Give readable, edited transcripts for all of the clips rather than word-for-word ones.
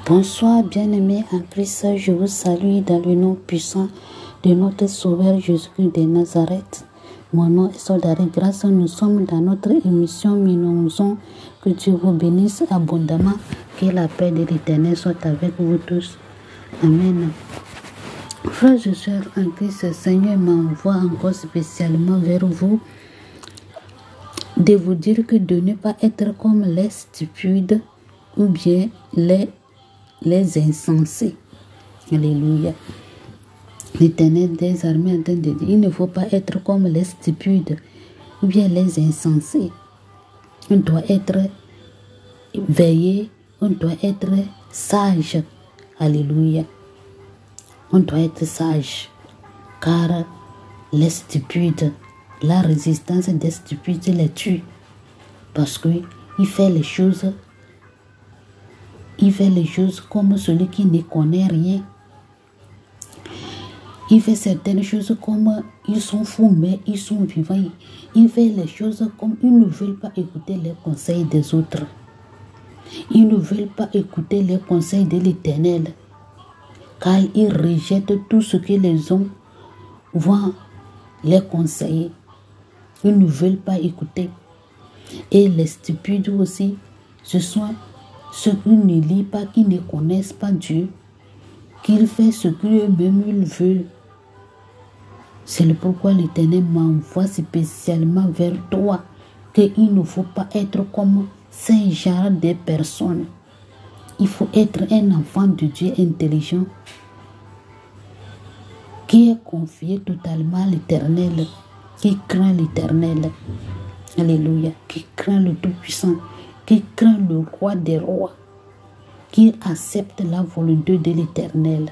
Bonsoir bien-aimés en Christ, je vous salue dans le nom puissant de notre Sauveur Jésus-Christ de Nazareth. Mon nom est Soldari Grâce, nous sommes dans notre émission Minouzon. Que Dieu vous bénisse abondamment, que la paix de l'Éternel soit avec vous tous. Amen. Frères et sœurs en Christ, le Seigneur m'envoie encore spécialement vers vous de vous dire que de ne pas être comme les stupides ou bien les insensés. Alléluia. L'Éternel des armées est en train de dire, il ne faut pas être comme les stupides ou bien les insensés. On doit être veillé, on doit être sage. Alléluia. On doit être sage. Car les stupides, la résistance des stupides les tue. Parce qu'il fait les choses comme celui qui ne connaît rien. Il fait certaines choses comme ils sont fous, mais ils sont vivants. Il fait les choses comme ils ne veulent pas écouter les conseils des autres. Ils ne veulent pas écouter les conseils de l'Éternel. Car ils rejettent tout ce que les hommes vont les conseiller. Ils ne veulent pas écouter. Et les stupides aussi, ce sont ceux qui ne lisent pas, qui ne connaissent pas Dieu, qu'ils font ce qu'eux-mêmes ils veulent. C'est pourquoi l'Éternel m'envoie spécialement vers toi, qu'il ne faut pas être comme ces genres de personnes. Il faut être un enfant de Dieu intelligent, qui est confié totalement à l'Éternel, qui craint l'Éternel. Alléluia. Qui craint le Tout-Puissant, qui craint le Roi des rois, qui accepte la volonté de l'Éternel.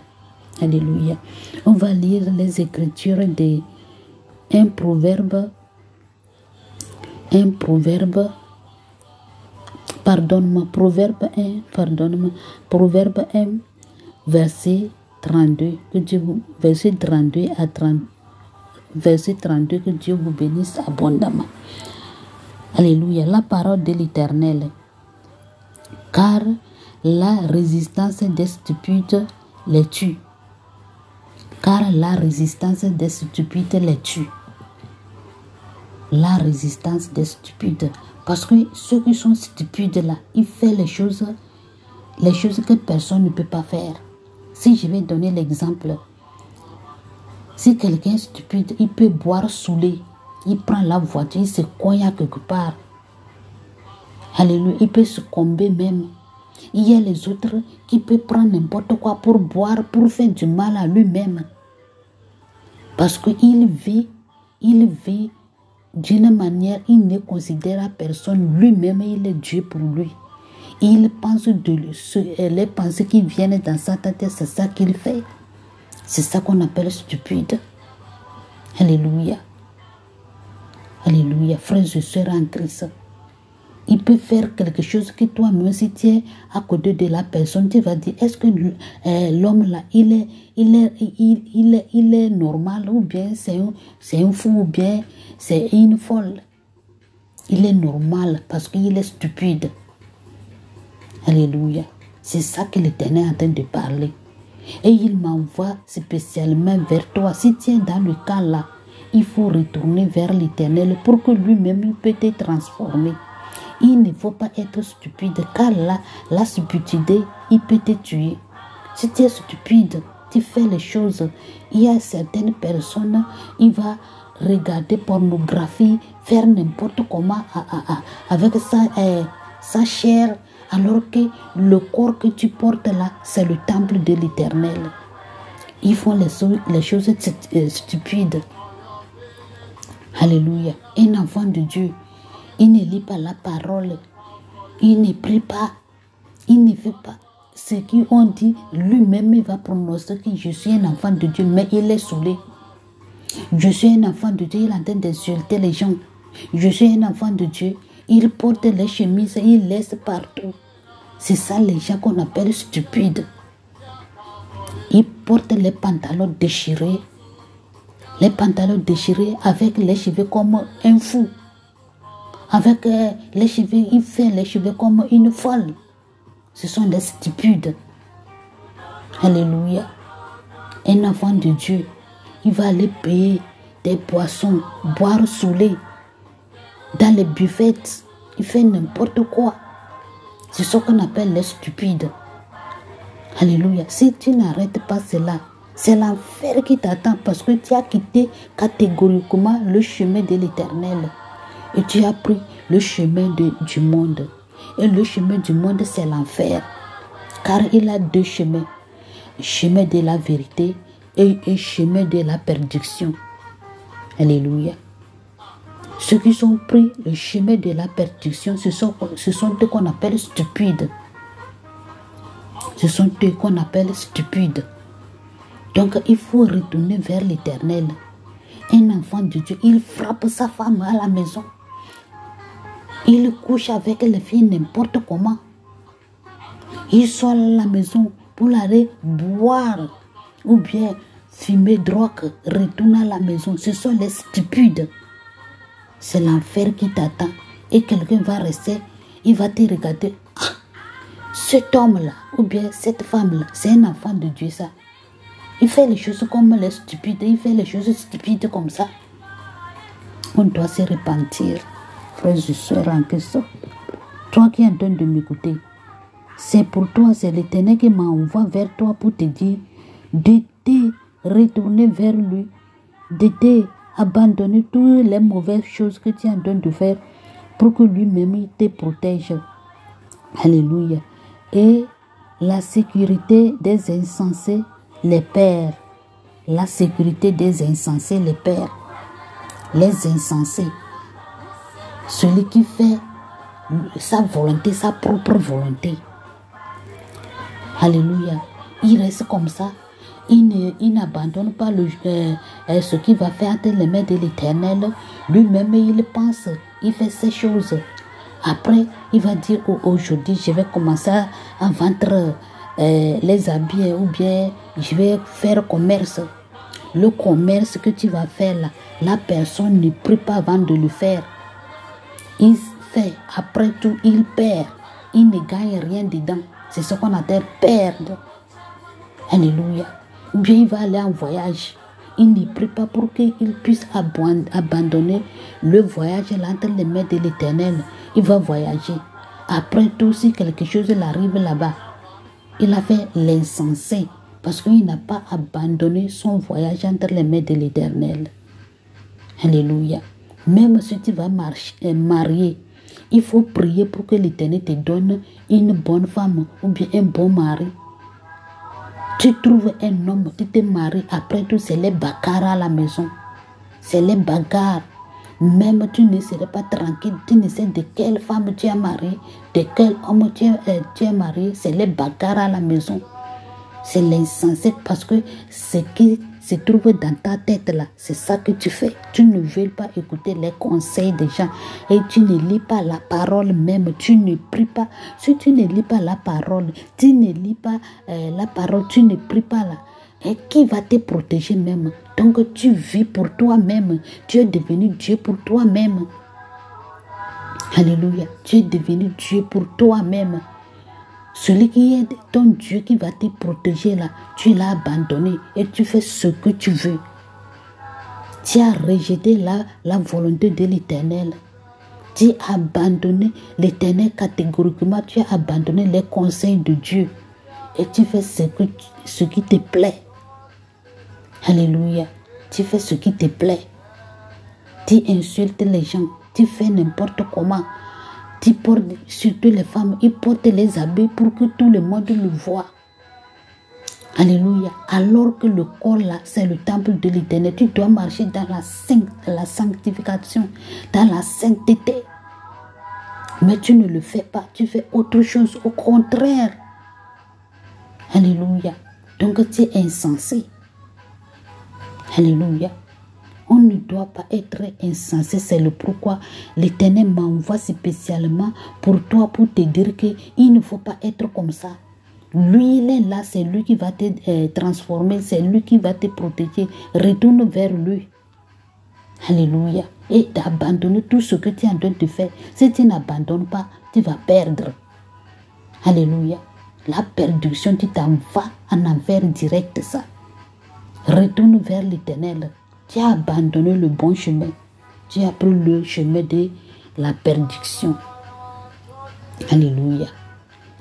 Alléluia. On va lire les Écritures de Proverbe 1, verset 32, verset 32 à 30, verset 32, que Dieu vous bénisse abondamment. Alléluia. La parole de l'Éternel. Car la résistance des stupides les tue. Car la résistance des stupides les tue. La résistance des stupides. Parce que ceux qui sont stupides là, ils font les choses que personne ne peut pas faire. Si je vais donner l'exemple, si quelqu'un est stupide, il peut boire saoulé. Il prend la voiture, il se cogne quelque part. Alléluia. Il peut succomber même. Il y a les autres qui peuvent prendre n'importe quoi pour boire, pour faire du mal à lui-même. Parce qu'il vit d'une manière, il ne considère personne. Lui-même, il est Dieu pour lui. Il pense les pensées qui viennent dans sa tête, c'est ça qu'il fait. C'est ça qu'on appelle stupide. Alléluia. Alléluia. Frères et sœurs en Christ. Il peut faire quelque chose que toi-même, si tu es à côté de la personne, tu vas dire, est-ce que l'homme là, il est normal, ou bien c'est un fou, ou bien c'est une folle. Il est normal parce qu'il est stupide. Alléluia. C'est ça que l'Éternel est en train de parler. Et il m'envoie spécialement vers toi. Si tu es dans le cas là, il faut retourner vers l'Éternel pour que lui-même peut te transformer. Il ne faut pas être stupide, car la stupidité, il peut te tuer. Si tu es stupide, tu fais les choses. Il y a certaines personnes, il va regarder pornographie, faire n'importe comment avec sa chair, alors que le corps que tu portes là, c'est le temple de l'Éternel. Ils font les choses stupides. Alléluia. Un enfant de Dieu, il ne lit pas la parole, il ne prie pas, il ne fait pas ce qu'ils ont dit. Lui-même, il va prononcer que je suis un enfant de Dieu, mais il est saoulé. Je suis un enfant de Dieu, il est en train d'insulter les gens. Je suis un enfant de Dieu, il porte les chemises, il laisse partout. C'est ça les gens qu'on appelle stupides. Ils portent les pantalons déchirés. Les pantalons déchirés avec les cheveux comme un fou. Avec les cheveux, il fait les cheveux comme une folle. Ce sont des stupides. Alléluia. Un enfant de Dieu, il va aller payer des boissons, boire saoulé dans les buffets. Il fait n'importe quoi. C'est ce qu'on appelle les stupides. Alléluia. Si tu n'arrêtes pas cela, c'est l'enfer qui t'attend parce que tu as quitté catégoriquement le chemin de l'Éternel. Et tu as pris le chemin du monde. Et le chemin du monde, c'est l'enfer. Car il a deux chemins. Le chemin de la vérité et le chemin de la perdition. Alléluia. Ceux qui ont pris le chemin de la perdition, ce sont ceux qu'on appelle stupides. Ce sont ceux qu'on appelle stupides. Donc, il faut retourner vers l'Éternel. Un enfant de Dieu, il frappe sa femme à la maison. Il couche avec les filles n'importe comment. Il sort à la maison pour aller boire ou bien fumer drogue, retourne à la maison. Ce sont les stupides. C'est l'enfer qui t'attend. Et quelqu'un va rester, il va te regarder. Ah, cet homme-là, ou bien cette femme-là, c'est un enfant de Dieu, ça. Il fait les choses comme les stupides, il fait les choses stupides comme ça. On doit se repentir, frères et sœurs en question. Toi qui es en train de m'écouter, c'est pour toi, c'est l'Éternel qui m'envoie vers toi pour te dire de te retourner vers lui, de te abandonner toutes les mauvaises choses que tu es en train de faire pour que lui-même il te protège. Alléluia. Et la sécurité des insensés les perd. La sécurité des insensés les perd. Les insensés. Celui qui fait sa volonté, sa propre volonté. Alléluia. Il reste comme ça. Il n'abandonne pas ce qu'il va faire entre les mains de l'Éternel. Lui-même, il pense, il fait ces choses. Après, il va dire aujourd'hui, je vais commencer à vendre les habits ou bien je vais faire commerce. Le commerce que tu vas faire là, la personne ne prie pas avant de le faire. Il fait, après tout, il perd. Il ne gagne rien dedans. C'est ce qu'on appelle perdre. Alléluia. Ou bien il va aller en voyage. Il ne prie pas pour qu'il puisse abandonner le voyage entre les mains de l'Éternel. Il va voyager. Après tout, si quelque chose arrive là-bas, il a fait l'insensé parce qu'il n'a pas abandonné son voyage entre les mains de l'Éternel. Alléluia. Même si tu vas marier, il faut prier pour que l'Éternel te donne une bonne femme ou bien un bon mari. Tu trouves un homme, tu te maries, après tout c'est les bagarres à la maison. C'est les bagarres. Même tu ne serais pas tranquille, tu ne sais de quelle femme tu as marié, de quel homme tu es marié, c'est les bagarres à la maison. C'est l'insensé parce que ce qui se trouve dans ta tête là, c'est ça que tu fais. Tu ne veux pas écouter les conseils des gens et tu ne lis pas la parole même, tu ne pries pas. Si tu ne lis pas la parole, tu ne lis pas la parole, tu ne pries pas là. Et qui va te protéger même? Donc tu vis pour toi-même. Tu es devenu Dieu pour toi-même. Alléluia. Tu es devenu Dieu pour toi-même. Celui qui est ton Dieu qui va te protéger là, tu l'as abandonné et tu fais ce que tu veux. Tu as rejeté la volonté de l'Éternel. Tu as abandonné l'Éternel catégoriquement. Tu as abandonné les conseils de Dieu. Et tu fais ce qui te plaît. Alléluia. Tu fais ce qui te plaît. Tu insultes les gens. Tu fais n'importe comment. Tu portes, surtout les femmes, ils portent les habits pour que tout le monde le voit. Alléluia. Alors que le corps là, c'est le temple de l'Éternel. Tu dois marcher dans la sanctification, dans la sainteté. Mais tu ne le fais pas. Tu fais autre chose. Au contraire. Alléluia. Donc tu es insensé. Alléluia. On ne doit pas être insensé. C'est le pourquoi l'Éternel m'envoie spécialement pour toi, pour te dire qu'il ne faut pas être comme ça. Lui, il est là, c'est lui qui va te transformer, c'est lui qui va te protéger. Retourne vers lui. Alléluia. Et d'abandonner tout ce que tu es en train de faire. Si tu n'abandonnes pas, tu vas perdre. Alléluia. la perdition, tu t'en vas en enfer direct, ça. Retourne vers l'Éternel. Tu as abandonné le bon chemin. Tu as pris le chemin de la perdition. Alléluia.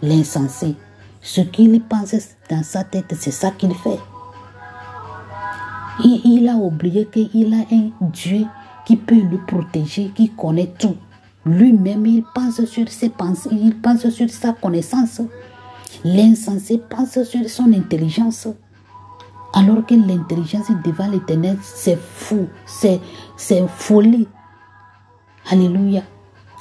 L'insensé. Ce qu'il pense dans sa tête, c'est ça qu'il fait. Il a oublié qu'il a un Dieu qui peut le protéger, qui connaît tout. Lui-même, il pense sur ses pensées, il pense sur sa connaissance. L'insensé pense sur son intelligence. Alors que l'intelligence devant l'Éternel, c'est fou, c'est folie. Alléluia.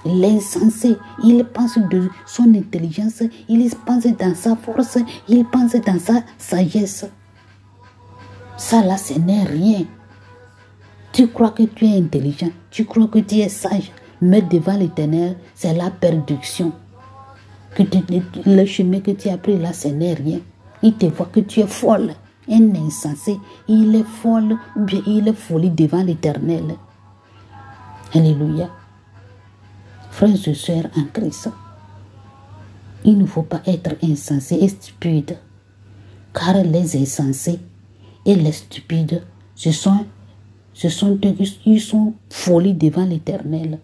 L'insensé, il pense de son intelligence, il pense dans sa force, il pense dans sa sagesse. Ça là, ce n'est rien. Tu crois que tu es intelligent, tu crois que tu es sage, mais devant l'Éternel, c'est la perdition. Le chemin que tu as pris là, ce n'est rien. Il te voit que tu es folle. Un insensé, il est folle ou bien il est folie devant l'Éternel. Alléluia. Frères et sœurs en Christ, il ne faut pas être insensé et stupide, car les insensés et les stupides, ils sont folies devant l'Éternel.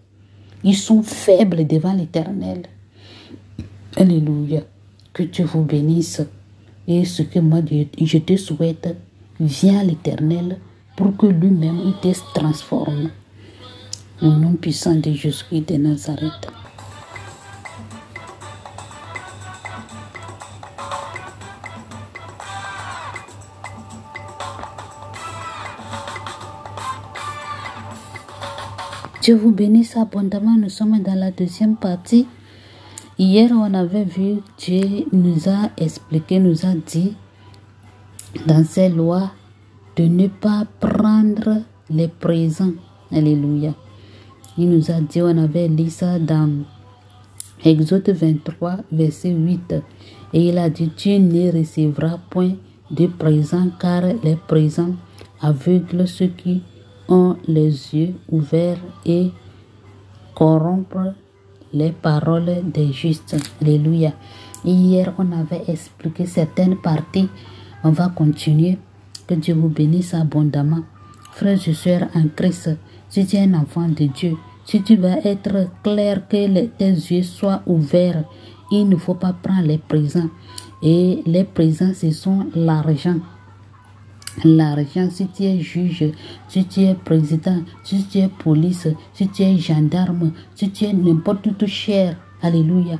Ils sont faibles devant l'Éternel. Alléluia. Que Dieu vous bénisse. Et ce que moi je te souhaite, viens à l'Éternel pour que lui-même il te transforme. Au nom puissant de Jésus-Christ de Nazareth. Dieu vous bénisse abondamment. Nous sommes dans la deuxième partie. Hier, on avait vu, Dieu nous a expliqué, nous a dit dans ses lois de ne pas prendre les présents. Alléluia. Il nous a dit, on avait lu ça dans Exode 23, verset 8. Et il a dit, tu ne recevras point de présents, car les présents aveuglent ceux qui ont les yeux ouverts et corrompent les paroles des justes. Alléluia. Hier, on avait expliqué certaines parties. On va continuer. Que Dieu vous bénisse abondamment. Frères et sœurs en Christ, si tu es un enfant de Dieu, si tu vas être clair que tes yeux soient ouverts, il ne faut pas prendre les présents. Et les présents, ce sont l'argent. L'argent, si tu es juge, si tu es président, si tu es police, si tu es gendarme, si tu es n'importe où cher, alléluia.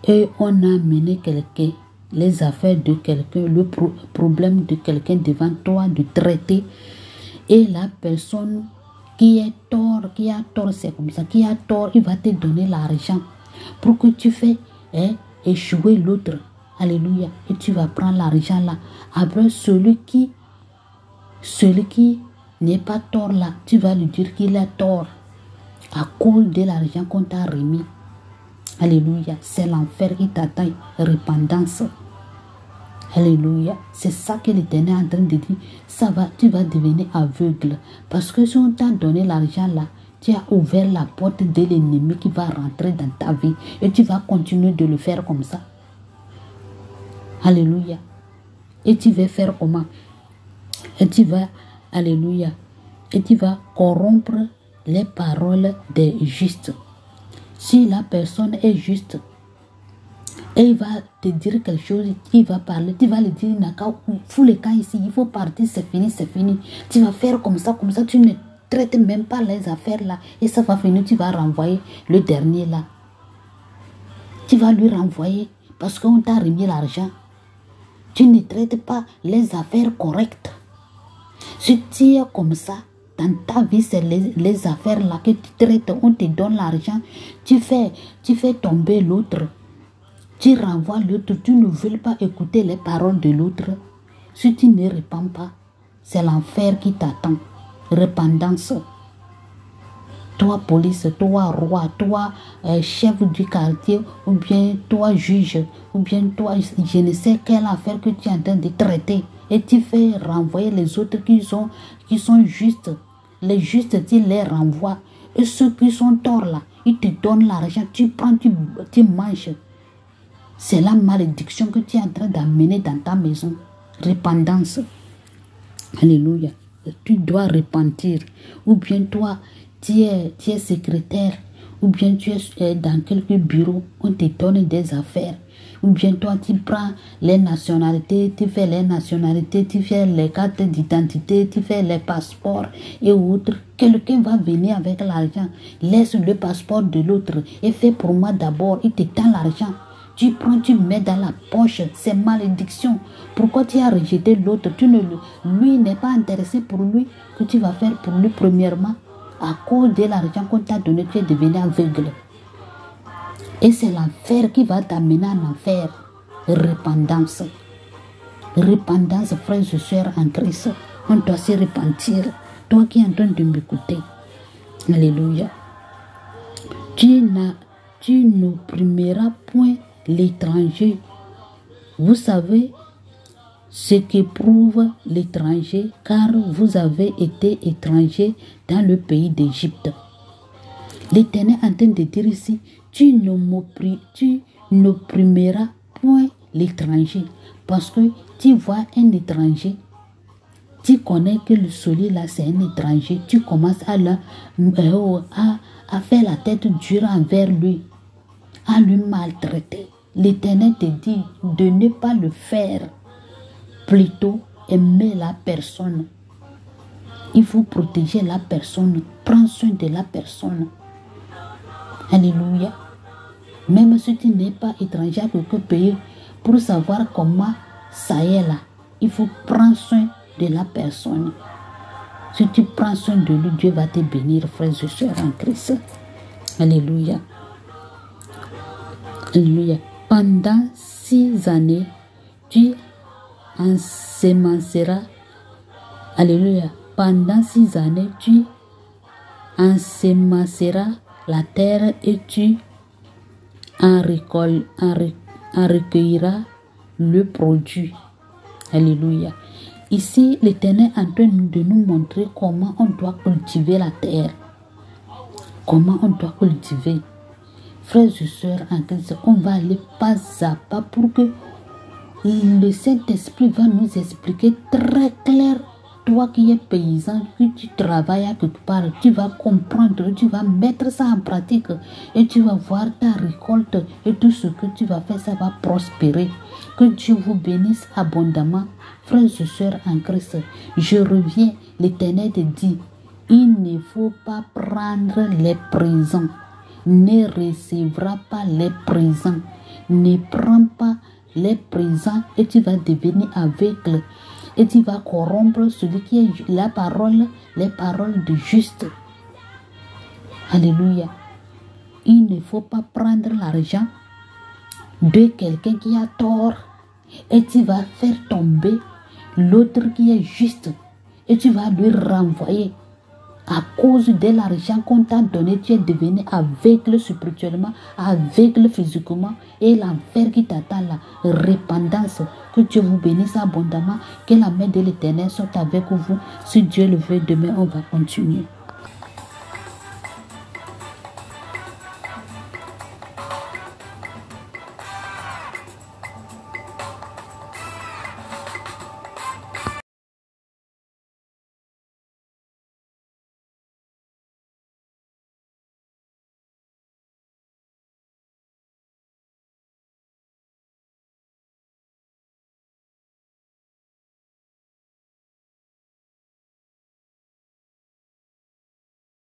Et on a mené quelqu'un, les affaires de quelqu'un, le problème de quelqu'un devant toi, de traiter. Et la personne qui a tort, c'est comme ça, qui a tort, il va te donner l'argent pour que tu fais échouer l'autre. Alléluia. Et tu vas prendre l'argent là. Après, celui qui n'est pas tort là, tu vas lui dire qu'il a tort à cause de l'argent qu'on t'a remis. Alléluia. C'est l'enfer qui t'attend. Repentance. Alléluia. C'est ça que l'Éternel est en train de dire. Ça va, tu vas devenir aveugle. Parce que si on t'a donné l'argent là, tu as ouvert la porte de l'ennemi qui va rentrer dans ta vie. Et tu vas continuer de le faire comme ça. Alléluia. Et tu vas faire comment? Et tu vas, alléluia. Et tu vas corrompre les paroles des justes. Si la personne est juste, et il va te dire quelque chose, il va parler, tu vas lui dire, fous les camps ici, il faut partir, c'est fini, c'est fini. Tu vas faire comme ça, tu ne traites même pas les affaires là, et ça va finir, tu vas renvoyer le dernier là. Tu vas lui renvoyer, parce qu'on t'a remis l'argent. Tu ne traites pas les affaires correctes. Si tu es comme ça, dans ta vie, c'est les affaires là que tu traites, on te donne l'argent, tu fais tomber l'autre. Tu renvoies l'autre, tu ne veux pas écouter les paroles de l'autre. Si tu ne répands pas, c'est l'enfer qui t'attend. Repentance. Toi, police, toi, roi, toi, chef du quartier, ou bien toi, juge, ou bien toi, je ne sais quelle affaire que tu es en train de traiter. Et tu fais renvoyer les autres qui sont justes. Les justes, tu les renvoies. Et ceux qui sont torts là, ils te donnent l'argent, tu prends, tu manges. C'est la malédiction que tu es en train d'amener dans ta maison. Repentance. Alléluia. Tu dois repentir. Ou bien toi, tu es secrétaire. Ou bien tu es dans quelques bureaux. On te donne des affaires. Ou bien toi, tu prends les nationalités, tu fais les nationalités, tu fais les cartes d'identité, tu fais les passeports et autres. Quelqu'un va venir avec l'argent. Laisse le passeport de l'autre et fais pour moi d'abord. Il te tend l'argent. Tu prends, tu mets dans la poche. C'est malédiction. Pourquoi tu as rejeté l'autre? Lui n'est pas intéressé pour lui. Que tu vas faire pour lui premièrement? À cause de l'argent qu'on t'a donné, tu es devenu aveugle. Et c'est l'enfer qui va t'amener en enfer. Repentance. Repentance, frères et sœurs en Christ. On doit se repentir. Toi qui es en train de m'écouter. Alléluia. Tu n'opprimeras point l'étranger. Vous savez ce qu'éprouve l'étranger, car vous avez été étranger dans le pays d'Égypte. L'Éternel est en train de dire ici, tu n'opprimeras point l'étranger. Parce que tu vois un étranger, tu connais que le soleil là c'est un étranger, tu commences à faire la tête dure envers lui, à lui maltraiter. L'Éternel te dit de ne pas le faire, plutôt aimer la personne. Il faut protéger la personne, prendre soin de la personne. Alléluia. Même si tu n'es pas étranger à quelque pays, pour savoir comment ça est là, il faut prendre soin de la personne. Si tu prends soin de lui, Dieu va te bénir, frères et sœurs en Christ. Alléluia. Alléluia. Pendant 6 années, tu ensemenceras. Alléluia. Pendant 6 années, tu ensemenceras la terre et tu en recueilleras le produit. Alléluia. Ici, l'Éternel est en train de nous montrer comment on doit cultiver la terre. Comment on doit cultiver. Frères et sœurs en Christ, on va aller pas à pas pour que le Saint-Esprit va nous expliquer très clair. Toi qui es paysan, que tu travailles à quelque part, tu vas comprendre, tu vas mettre ça en pratique et tu vas voir ta récolte et tout ce que tu vas faire, ça va prospérer. Que Dieu vous bénisse abondamment. Frères et sœurs en Christ, je reviens, l'Éternel te dit, il ne faut pas prendre les présents, ne recevra pas les présents, ne prends pas les présents et tu vas devenir aveugle. Et tu vas corrompre celui qui est les paroles de juste. Alléluia. Il ne faut pas prendre l'argent de quelqu'un qui a tort et tu vas faire tomber l'autre qui est juste et tu vas lui renvoyer. À cause de l'argent qu'on t'a donné, tu es devenu aveugle spirituellement, aveugle physiquement et l'enfer qui t'attend là. Repentance. Que Dieu vous bénisse abondamment. Que la main de l'Éternel soit avec vous. Si Dieu le veut, demain on va continuer.